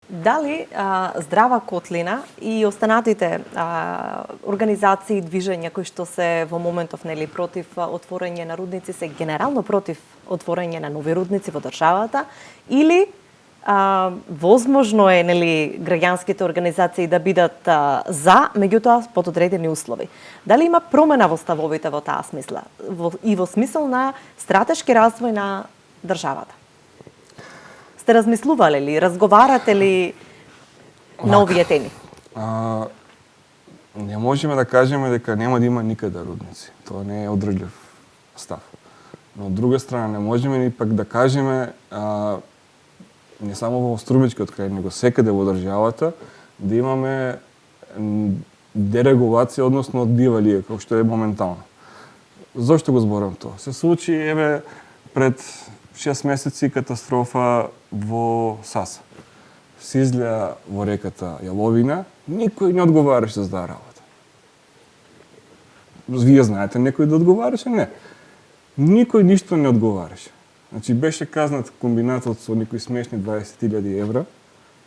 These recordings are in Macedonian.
Дали Здрава Котлина и останатите организации и движења кои што се во моментов против отворање на рудници се генерално против отворање на нови рудници во државата или возможно е граѓанските организации да бидат за, меѓутоа под одредени услови. Дали има промена во ставовите во таа смисла и во смисол на стратешки развој на државата? Сте размислувале ли, разговарате ли на овие теми? Не можеме да кажеме дека нема да има никаде рудници. Тоа не е одржлив став. Но од друга страна не можеме ни пак да кажеме не само во Струмичкиот крај, него секаде во државата да имаме дерегулација, односно одбивалие, како што е моментално. Зошто го зборам тоа? Се случи пред 6 месеци катастрофа во Саса. Се излеа во реката Јаловина, никој не одговараше за таа работа. Вие знаете некој да одговараше? Не. Никој ништо не одговараше. Значи беше казнат комбинатот со некои смешни 20.000 евра,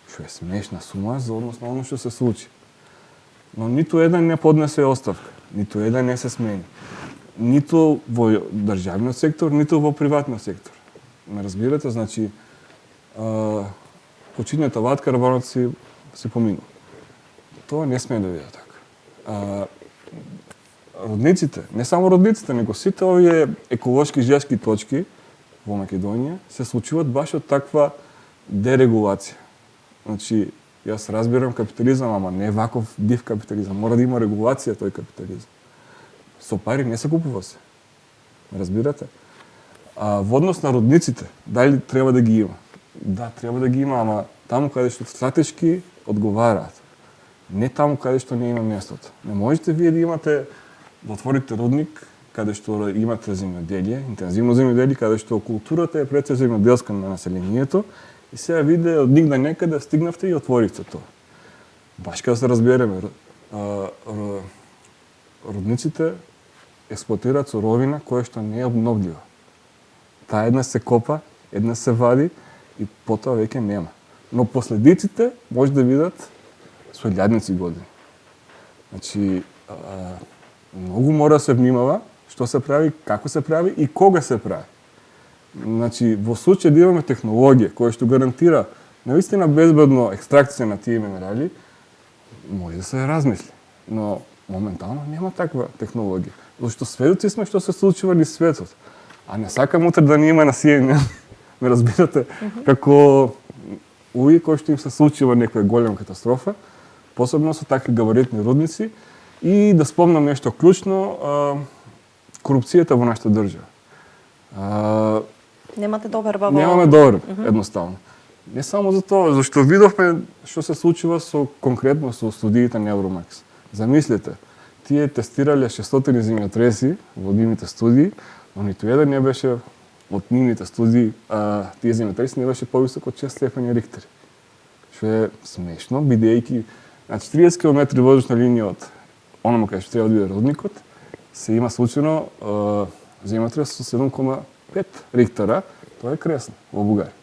што е смешна сума за однос на оно што се случи. Но ниту еден не поднесе оставка, ниту еден не се смени. Ниту во државниот сектор, ниту во приватниот сектор. Ме разбирате? Значи, почината ватка, работници се поминува. Тоа не смее да биде така. Родниците, не само родниците, него сите овие еколошки жешки точки во Македонија се случуваат баш од таква дерегулација. Значи, јас разбирам капитализам, ама не ваков див капитализам. Мора да има регулација тој капитализам. Со пари не се купува се. Разбирате? Во однос на родниците, дали треба да ги има? Да, треба да ги има, ама таму каде што стратешки одговараат. Не таму каде што не има местото. Не можете вие да имате, да отворите рудник каде што имате земјоделие, интензивно земјоделие, каде што културата е пред се земјоделска на населението и сега виде од нигде некаде стигнавте и отворихте тоа. Баш каде се разбереме, рудниците експлоатираат суровина која што не е обновлива. Таа една се копа, една се вади и потоа веќе нема. Но последиците може да видат со илјадници години. Значи, многу мора да се внимава што се прави, како се прави и кога се прави. Значи, во случај да имаме технологија која што гарантира наистина безбедно екстракција на тие минерали, може да се размисли. Но моментално нема таква технологија. Зашто сведоци сме што се случува низ светот. А не сакам утре да не има насијање. Ме разбирате? Како овие кои што им се случува некоја голема катастрофа, посебно со такви габаритни рудници, и да спомнам нешто клучно, корупцијата во нашата држава. Немате доверба во... Немаме доверба, едноставно. Не само за тоа, зашто видовме што се случува конкретно со студиите на Евромакс. Замислете, тие тестирале 600 земјотреси во нивните студии, но ниту еден не беше од нивните студии, тие земјотреси не беше повисок од 6 степени Рихтер. Што е смешно, бидејќи 30 км воздушна линија од онома кај што треба да биде рудникот, се има случајно земјотрес со 7,5 Рихтера, тоа е кресно во Бугарија.